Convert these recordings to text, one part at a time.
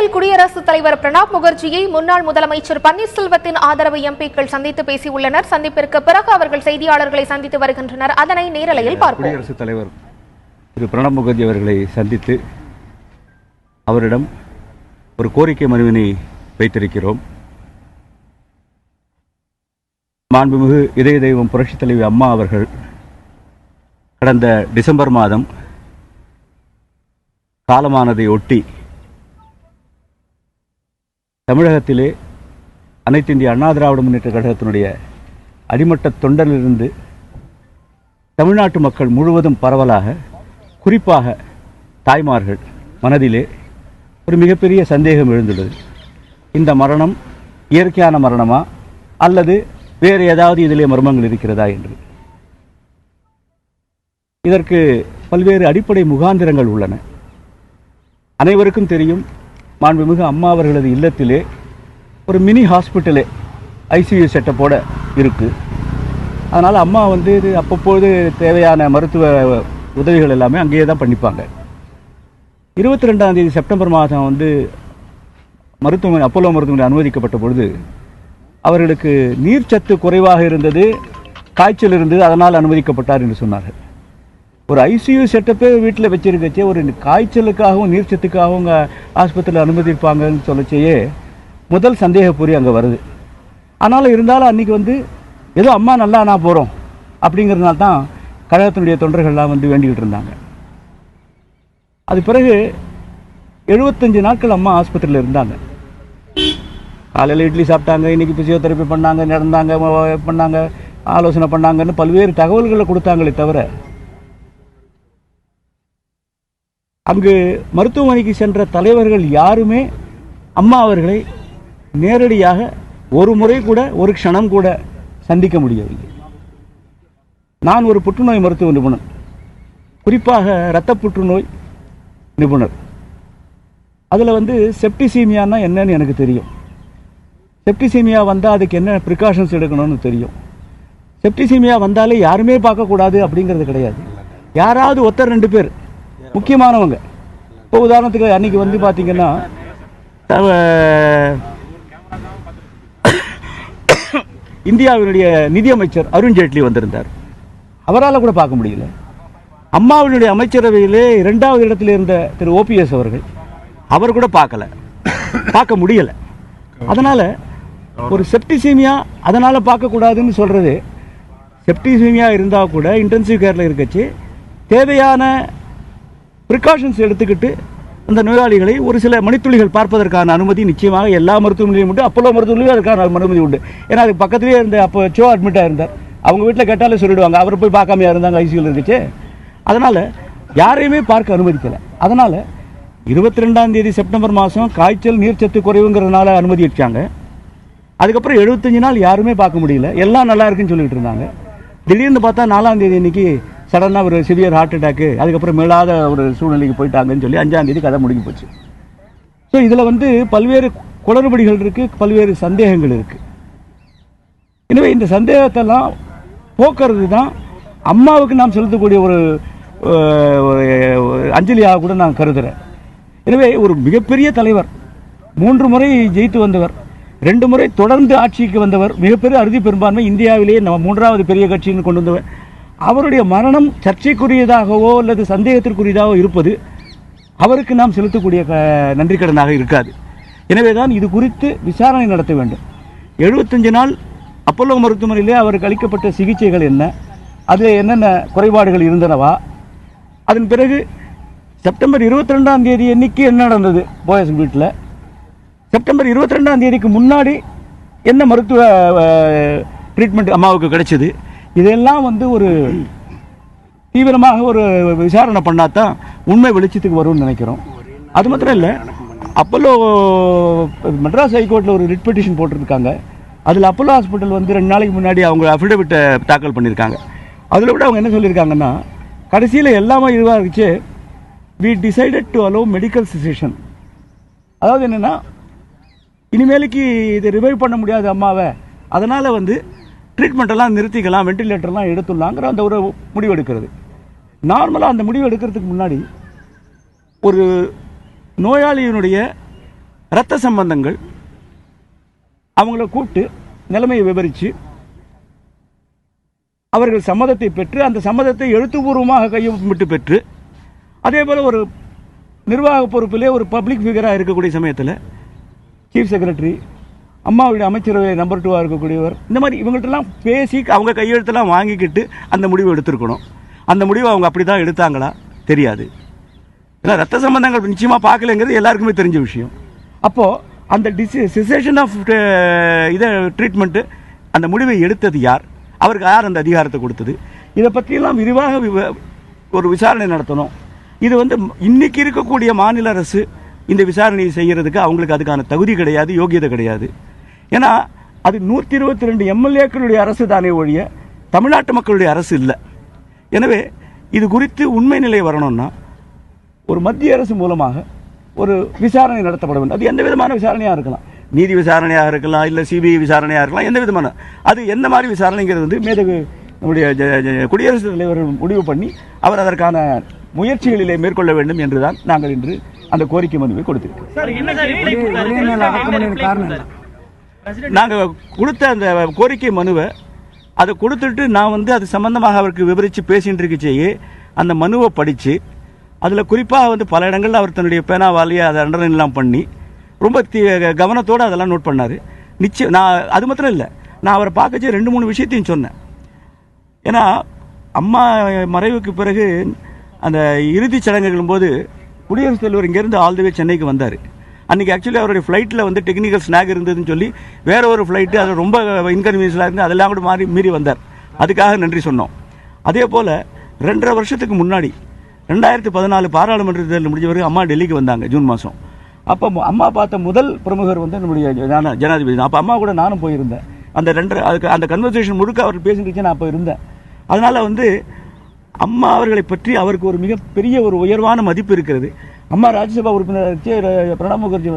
சென்னையில் குடியரசுத் தலைவர் பிரணாப் முகர்ஜியை முன்னாள் முதலமைச்சர் பன்னீர்செல்வத்தின் ஆதரவு எம்பிக்கள் சந்தித்து பேசியுள்ளனர். சந்திப்பிற்கு பிறகு அவர்கள் செய்தியாளர்களை சந்தித்து வருகின்றனர். அதனை நேரலையில் பார்ப்போம். குடியரசுத் தலைவர் திரு பிரணாப் முகர்ஜி அவர்களை சந்தித்து அவரிடம் ஒரு கோரிக்கை மனுவினை வைத்திருக்கிறோம். மாண்புமிகு இதய தெய்வம் புரட்சித் தலைவி அம்மா அவர்கள் கடந்த டிசம்பர் மாதம் காலமானதை ஒட்டி தமிழகத்திலே அனைத்து இந்திய அண்ணா திராவிட முன்னேற்ற கழகத்தினுடைய அடிமட்ட தொண்டரிலிருந்து தமிழ்நாட்டு மக்கள் முழுவதும் பரவலாக, குறிப்பாக தாய்மார்கள் மனதிலே ஒரு மிகப்பெரிய சந்தேகம் எழுந்துள்ளது. இந்த மரணம் இயற்கையான மரணமா அல்லது வேறு ஏதாவது இதிலே மர்மங்கள் இருக்கிறதா என்று. இதற்கு பல்வேறு அடிப்படை முகாந்திரங்கள் உள்ளன. அனைவருக்கும் தெரியும், மாண்புமிகு அம்மா அவர்களது இல்லத்திலே ஒரு மினி ஹாஸ்பிட்டலே ஐசியூ செட்டப்போட இருக்குது. அதனால் அம்மா இது அப்பப்போது தேவையான மருத்துவ உதவிகள் எல்லாமே அங்கேயே தான் பண்ணிப்பாங்க. 22ஆம் தேதி செப்டம்பர் மாதம் மருத்துவமனை அப்போலோ மருத்துவமனை அனுமதிக்கப்பட்ட பொழுது அவர்களுக்கு நீர்ச்சத்து குறைவாக இருந்தது, காய்ச்சல் இருந்தது, அதனால் அனுமதிக்கப்பட்டார் என்று சொன்னார்கள். ஒரு ஐசியூ செட்டப்பே வீட்டில் வச்சிருக்கச்சே ஒரு காய்ச்சலுக்காகவும் நீர்ச்சத்துக்காகவும் ஆஸ்பத்திரியில் அனுமதிப்பாங்கன்னு சொல்லச்சேயே முதல் சந்தேகப்பொறி அங்கே வருது. ஆனாலும் இருந்தாலும் அன்றைக்கி ஏதோ அம்மா நல்லா நான் போகிறோம் அப்படிங்கிறதுனால தான் கழகத்தினுடைய தொண்டர்கள்லாம் வேண்டிக்கிட்டு இருந்தாங்க. அது பிறகு 75 நாட்கள் அம்மா ஆஸ்பத்திரியில் இருந்தாங்க. காலையில் இட்லி சாப்பிட்டாங்க, இன்றைக்கி பிசியோதெரப்பி பண்ணாங்க, பண்ணாங்க, ஆலோசனை பண்ணாங்கன்னு பல்வேறு தகவல்களை கொடுத்தாங்களே தவிர அங்கு மருத்துவமனைக்கு சென்ற தலைவர்கள் யாருமே அம்மா அவர்களை நேரடியாக ஒரு முறை கூட, ஒரு க்ஷணம் கூட சந்திக்க முடியவில்லை. நான் ஒரு புற்றுநோய் மருத்துவ நிபுணர், குறிப்பாக இரத்த புற்றுநோய் நிபுணர். அதில் செப்டிசீமியானா என்னன்னு எனக்கு தெரியும். செப்டிசீமியா வந்தால் அதுக்கு என்ன ப்ரிகாஷன்ஸ் எடுக்கணும்னு தெரியும். செப்டிசீமியா வந்தாலே யாருமே பார்க்கக்கூடாது அப்படிங்கிறது கிடையாது. யாராவது ஒருத்தர் 2 பேர் முக்கியமானவங்க. இப்போ உதாரணத்துக்கு அன்றைக்கி பார்த்தீங்கன்னா இந்தியாவினுடைய நிதியமைச்சர் அருண்ஜேட்லி வந்திருந்தார். அவரால் கூட பார்க்க முடியல. அம்மாவினுடைய அமைச்சரவையிலே 2வது இடத்தில் இருந்த திரு OPS அவர்கள், அவர் கூட பார்க்க முடியலை. அதனால் ஒரு செப்டிசீமியா அதனால் பார்க்கக்கூடாதுன்னு சொல்கிறது, செப்டிசீமியா இருந்தால் கூட இன்டென்சிவ் கேரில் இருக்கச்சு தேவையான ப்ரிகாஷன்ஸ் எடுத்துக்கிட்டு அந்த நோயாளிகளை ஒரு சில மணித்துளிகள் பார்ப்பதற்கான அனுமதி நிச்சயமாக எல்லா மருத்துவமனையும் உண்டு. அப்போலோ மருத்துவமனையும் அதுக்கான அனுமதி உண்டு. ஏன்னா அதுக்கு பக்கத்துலேயே இருந்த அப்போ அட்மிட்டாக இருந்தார். அவங்க வீட்டில் கேட்டாலே சொல்லிவிடுவாங்க, அவர் போய் பார்க்காமையா இருந்தாங்க ஐசியூவில் இருந்துச்சு. அதனால் யாரையுமே பார்க்க அனுமதிக்கலை. அதனால் 22ஆம் தேதி செப்டம்பர் மாதம் காய்ச்சல் நீர்ச்சத்து குறைவுங்கிறதுனால அனுமதி வச்சாங்க. அதுக்கப்புறம் 75 நாள் யாருமே பார்க்க முடியல, எல்லாம் நல்லா இருக்குன்னு சொல்லிட்டு இருந்தாங்க. திடீர்னு பார்த்தா 4ஆம் தேதி இன்னைக்கு சடனாக ஒரு சிவியர் ஹார்ட் அட்டாக்கு, அதுக்கப்புறம் மீளாத ஒரு சூழ்நிலைக்கு போயிட்டாங்கன்னு சொல்லி 5ஆம் தேதி கதை முடிஞ்சு போச்சு. ஸோ இதில் பல்வேறு குளறுபடிகள் இருக்குது, பல்வேறு சந்தேகங்கள் இருக்குது. எனவே இந்த சந்தேகத்தெல்லாம் போக்குறது தான் அம்மாவுக்கு நாம் செலுத்தக்கூடிய ஒரு அஞ்சலியாக கூட நான் கருதுகிறேன். எனவே ஒரு மிகப்பெரிய தலைவர், 3 முறை ஜெயித்து வந்தவர், 2 முறை தொடர்ந்து ஆட்சிக்கு வந்தவர், மிகப்பெரிய அறுதி பெரும்பான்மை இந்தியாவிலேயே நம்ம 3வது பெரிய கட்சின்னு கொண்டு வந்தவர், அவருடைய மரணம் சர்ச்சைக்குரியதாகவோ அல்லது சந்தேகத்திற்குரியதாகவோ இருப்பது அவருக்கு நாம் செலுத்தக்கூடிய நன்றி கடனாக இருக்காது. எனவே தான் இது குறித்து விசாரணை நடத்த வேண்டும். 75 நாள் அப்போலோ மருத்துவமனையிலே அவருக்கு அளிக்கப்பட்ட சிகிச்சைகள் என்ன, அதில் என்னென்ன குறைபாடுகள் இருந்தனவா, அதன் பிறகு செப்டம்பர் 22ஆம் தேதி அன்னைக்கு என்ன நடந்தது போயஸ் வீட்டில், செப்டம்பர் 22ஆம் தேதிக்கு முன்னாடி என்ன மருத்துவ ட்ரீட்மெண்ட் அம்மாவுக்கு கிடைச்சது, இதெல்லாம் ஒரு தீவிரமாக ஒரு விசாரணை பண்ணாதான் உண்மை வெளிச்சத்துக்கு வரும்னு நினைக்கிறோம். அது மாத்திரம் இல்லை, அப்போலோ மெட்ராஸ் ஹைகோர்ட்டில் ஒரு ரிட் பெட்டிஷன் போட்டிருக்காங்க. அதில் அப்போலோ ஹாஸ்பிட்டல் 2 நாளைக்கு முன்னாடி அவங்க அஃபிடவிட்டை தாக்கல் பண்ணியிருக்காங்க. அதில் கூட அவங்க என்ன சொல்லியிருக்காங்கன்னா, கடைசியில் எல்லாமே இதுவாக இருந்துச்சு, we decided to allow medical cessation. அதாவது என்னென்னா, இனிமேலுக்கு இதை ரிவைவ் பண்ண முடியாது அம்மாவை, அதனால் ட்ரீட்மெண்ட்டெல்லாம் நிறுத்திக்கலாம், வெண்டிலேட்டர்லாம் எடுத்துடலாங்கிற அந்த ஒரு முடிவு எடுக்கிறது. நார்மலாக அந்த முடிவு எடுக்கிறதுக்கு முன்னாடி ஒரு நோயாளியினுடைய இரத்த சம்பந்தங்கள் அவங்கள கூப்பிட்டு நிலைமையை விவரித்து அவர்கள் சம்மதத்தை பெற்று அந்த சம்மதத்தை எழுத்துப்பூர்வமாக கையொப்பமிட்டு பெற்று அதே போல் ஒரு நிர்வாக பொறுப்பிலே ஒரு பப்ளிக் ஃபிகராக இருக்கக்கூடிய சமயத்தில் சீஃப் செக்ரட்டரி, அம்மாவுடைய அமைச்சரவை நம்பர் 2 இருக்கக்கூடியவர், இந்த மாதிரி இவங்கள்ட்டெல்லாம் பேசி அவங்க கையெழுத்தெல்லாம் வாங்கிக்கிட்டு அந்த முடிவை எடுத்திருக்கணும். அந்த முடிவை அவங்க அப்படி தான் எடுத்தாங்களா தெரியாது. ஏன்னா ரத்த சம்பந்தங்கள் நிச்சயமாக பார்க்கலைங்கிறது எல்லாருக்குமே தெரிஞ்ச விஷயம். அப்போது அந்த சிசேஷன் ஆஃப் இதை ட்ரீட்மெண்ட்டு அந்த முடிவை எடுத்தது யார், அவருக்கு யார் அந்த அதிகாரத்தை கொடுத்தது, இதை பற்றியெல்லாம் விரிவாக ஒரு விசாரணை நடத்தணும். இது இன்னைக்கு இருக்கக்கூடிய மாநில அரசு இந்த விசாரணையை செய்கிறதுக்கு அவங்களுக்கு அதுக்கான தகுதி கிடையாது, யோகியதை கிடையாது. ஏன்னா அது 122 எம்எல்ஏக்களுடைய அரசு தானே ஒழிய தமிழ்நாட்டு மக்களுடைய அரசு இல்லை. எனவே இது குறித்து உண்மை நிலை வரணும்னா ஒரு மத்திய அரசு மூலமாக ஒரு விசாரணை நடத்தப்பட வேண்டும். அது எந்த விதமான விசாரணையாக இருக்கலாம், நீதி விசாரணையாக இருக்கலாம், இல்லை சிபிஐ விசாரணையாக இருக்கலாம், எந்த விதமான அது எந்த மாதிரி விசாரணைங்கிறது மேதகு நம்முடைய குடியரசுத் தலைவர் முடிவு பண்ணி அவர் அதற்கான முயற்சிகளிலே மேற்கொள்ள வேண்டும் என்றுதான் நாங்கள் இன்று அந்த கோரிக்கை மனுவை கொடுத்திருக்கிறோம். நாங்கள் கொடுத்த அந்த கோரிக்கை மனுவை அதை கொடுத்துட்டு நான் அது சம்பந்தமாக அவருக்கு விவரித்து பேசிட்டு இருக்கச்சேயே அந்த மனுவை படித்து அதில் குறிப்பாக பல இடங்களில் அவர் தன்னுடைய பேனாவாலேயே அதை அண்டர்லைன்லாம் பண்ணி ரொம்ப கவனத்தோடு அதெல்லாம் நோட் பண்ணார். நிச்சயம் நான் அது மாத்திரம் இல்லை, நான் அவரை பார்க்கச்சே 2-3 விஷயத்தையும் சொன்னேன். ஏன்னா அம்மா மறைவுக்கு பிறகு அந்த இறுதிச் சடங்குகளும் போது குடியரசுத் தலைவர் இங்கேருந்து ஆல் தி வே சென்னைக்கு வந்தார். அன்றைக்கி ஆக்சுவலி அவருடைய ஃப்ளைட்டில் டெக்னிக்கல் ஸ்நாக் இருந்ததுன்னு சொல்லி வேற ஒரு ஃப்ளைட்டு அது ரொம்ப இன்கன்வீனியன்ஸாக இருந்து அதெல்லாம் கூட மீறி வந்தார். அதுக்காக நன்றி சொன்னோம். அதே போல் 2.5 வருஷத்துக்கு முன்னாடி 2014 பாராளுமன்ற தேர்தல் முடிஞ்ச பிறகு அம்மா டெல்லிக்கு வந்தாங்க ஜூன் மாதம். அப்போ அம்மா பார்த்த முதல் பிரமுகர் நம்முடைய ஜனாதிபதி. அப்போ அம்மா கூட நானும் போயிருந்தேன். அதுக்கு அந்த கன்வர்சேஷன் முழுக்க அவர் பேசிட்டு நான் அப்போ இருந்தேன். அதனால் அம்மா அவர்களை பற்றி அவருக்கு ஒரு மிகப்பெரிய ஒரு உயர்வான மதிப்பு இருக்கிறது. அம்மா ராஜ்யசபா உறுப்பினர் Pranab Mukherjee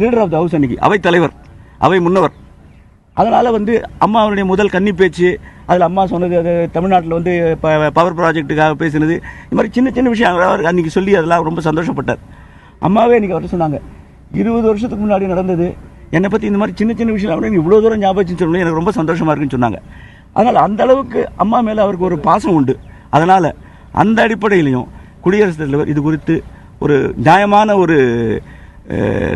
leader of the house, அன்னைக்கு அவை தலைவர், அவை முன்னவர். அதனால் அம்மா அவருடைய முதல் கன்னி பேச்சு, அதில் அம்மா சொன்னது அது தமிழ்நாட்டில் பவர் ப்ராஜெக்ட்டுக்காக பேசினது, இது மாதிரி சின்ன சின்ன விஷயம் அவர் அன்றைக்கி சொல்லி அதெல்லாம் ரொம்ப சந்தோஷப்பட்டார். அம்மாவே இன்றைக்கி அவர் சொன்னாங்க, 20 வருஷத்துக்கு முன்னாடி நடந்தது என்னை பற்றி இந்த மாதிரி சின்ன சின்ன விஷயம் இவ்வளோ தூரம் ஞாபகம் சொல்லணும், எனக்கு ரொம்ப சந்தோஷமாக இருக்குன்னு சொன்னாங்க. அதனால் அந்த அளவுக்கு அம்மா மேலே அவருக்கு ஒரு பாசம் உண்டு. அதனால் அந்த அடிப்படையிலையும் குடியரசுத் தலைவர் இது குறித்து ஒரு நியாயமான ஒரு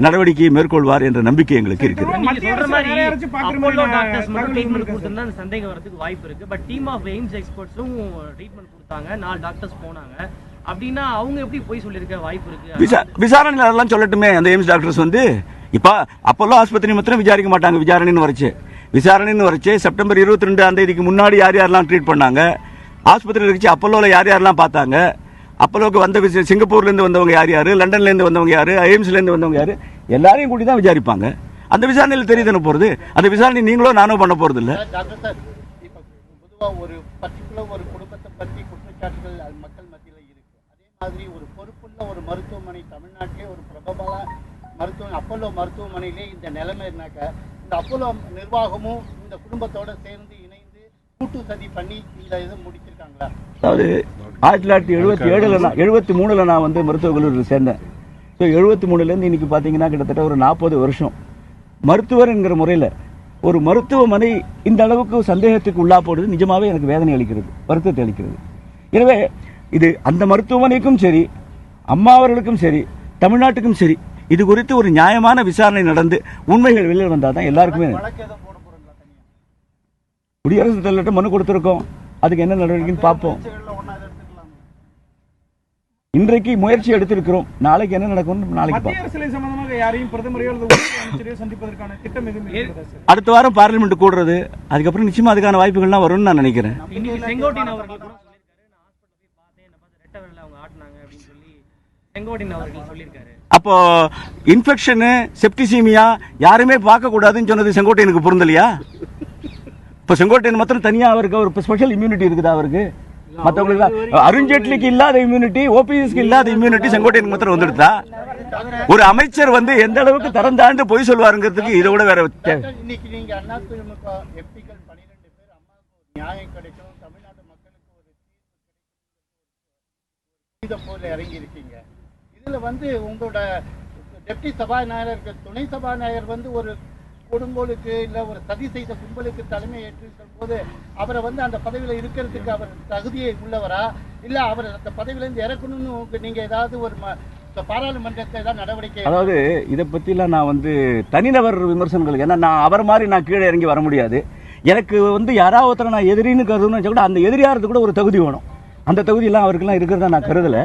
நடவடிக்கையை மேற்கொள்வார் என்ற நம்பிக்கை எங்களுக்கு இருக்கிறது. விசாரணையில் அதெல்லாம் சொல்லட்டுமே. அந்த எய்ம்ஸ் டாக்டர்ஸ் இப்போ அப்போலோ ஆஸ்பத்திரி மாத்திரம் விசாரிக்க மாட்டாங்க, விசாரணைன்னு வரைச்சு செப்டம்பர் 22 முன்னாடி யார் யாரெல்லாம் ட்ரீட் பண்ணாங்க, ஆஸ்பத்திரியில் இருந்துச்சு அப்போலோவில் யார் யாரெல்லாம் பார்த்தாங்க, அப்போலோக்கு சிங்கப்பூர்லேருந்து வந்தவங்க யார் யார், லண்டன்லேருந்து வந்தவங்க யார், எய்ம்ஸ்லேருந்து வந்தவங்க யார், எல்லாரையும் கூட்டி தான் விசாரிப்பாங்க. அந்த விசாரணையில் தெரியுதுன்னு போகிறது. அந்த விசாரணை நீங்களோ நானோ பண்ண போகிறது இல்லை. ஒரு பர்டிகுலர் ஒரு குடும்பத்தை பற்றி குற்றச்சாட்டுகள் மக்கள் மத்தியில் இருக்கு. அதே மாதிரி ஒரு பொறுப்புள்ள ஒரு மருத்துவமனை தமிழ்நாட்டிலே ஒரு பிரபல அப்போலோ மருத்துவமனையிலே இந்த நிலைமை இருந்தாக்க இந்த அப்போலோ நிர்வாகமும் இந்த குடும்பத்தோட சேர்ந்து இணைந்து கூட்டு சதி பண்ணி இந்த இதை முடிச்சிருக்காங்களா? அதாவது 1973 நான் மருத்துவக் கல்லூரியில் சேர்ந்தேன். ஸோ 73லேருந்து இன்னைக்கு பார்த்தீங்கன்னா கிட்டத்தட்ட ஒரு 40 வருஷம் மருத்துவர் என்கிற முறையில் ஒரு மருத்துவமனை இந்த அளவுக்கு சந்தேகத்துக்கு உள்ளா போடுறது நிஜமாவே எனக்கு வேதனை அளிக்கிறது, வருத்தத்தை அளிக்கிறது. எனவே இது அந்த மருத்துவமனைக்கும் சரி, அம்மா அவர்களுக்கும் சரி, தமிழ்நாட்டுக்கும் சரி, இது குறித்து ஒரு நியாயமான விசாரணை நடந்து உண்மைகள் வெளியில் வந்தால் தான் எல்லாருக்குமே. குடியரசுத் தலைவர்கிட்ட மனு கொடுத்துருக்கோம், அதுக்கு என்ன நடவடிக்கைன்னு பார்ப்போம். இன்றைக்கு முயற்சி எடுத்திருக்கிறோம், நாளைக்கு என்ன நடக்கும் நாளைக்கு அடுத்த வாரம் பார்லிமெண்ட் கூடுறது, அதுக்கப்புறம் நிச்சயமா அதுக்கான வாய்ப்புகள்லாம் வரும்னு நான் நினைக்கிறேன். அப்போ இன்ஃபெக்ஷனு செப்டிசீமியா யாருமே பார்க்க கூடாதுன்னு சொன்னது செங்கோட்டையனுக்கு பொருந்தலையா? இப்போ செங்கோட்டையன் மாத்திரம் தனியா அவருக்கு ஒரு ஸ்பெஷல் இம்யூனிட்டி இருக்குதா அவருக்கு? மற்றவங்களுக்கு அருண்ஜேட்லிக்கு இல்லாத இம்யூனிட்டி, ஓபிஎஸ்க்கு இல்லாத இம்யூனிட்டி செங்கோட்டையனுக்கு மாத்திரம் வந்துடுதா? ஒரு அமைச்சர் எந்த அளவுக்கு திறந்தாண்டு பொய் சொல்வாருங்கிறதுக்கு இதை விட வேற இன்னைக்கு நீங்க அதிமுக எம்பிக்கள் 12 பேர் அம்மாவுக்கு நியாயம் கிடைக்கும், தமிழ்நாட்டு மக்களுக்கு ஒரு தீர்வு கிடைக்கும் போல இறங்கி இருக்கீங்க. இதுல உங்களோட டெப்டி சபாநாயகருக்கு துணை சபாநாயகர் வந்து ஒரு கொடுங்கோலுக்கு இல்லை ஒரு சதி செய்த கும்பலுக்கு தலைமை ஏற்றிருக்கும் போது அவரை வந்து அந்த பதவியில் இருக்கிறதுக்கு அவர் தகுதியை உள்ளவரா இல்லை அவர் அந்த பதவியிலேருந்து இறக்கணும்னு நீங்கள் ஏதாவது ஒரு பாராளுமன்றத்தை தான் நடவடிக்கை? அதாவது இதை பற்றிலாம் நான் வந்து தனிநபர் விமர்சனங்கள், ஏன்னா நான் அவர் மாதிரி நான் கீழே இறங்கி வர முடியாது. எனக்கு வந்து யாராவது ஒருத்தரை நான் எதிரின்னு கருதுன்னு வச்சா கூட அந்த எதிரியாகிறது கூட ஒரு தகுதி வேணும். அந்த தகுதியெல்லாம் அவருக்கெல்லாம் இருக்கிறதா நான் கருதலை.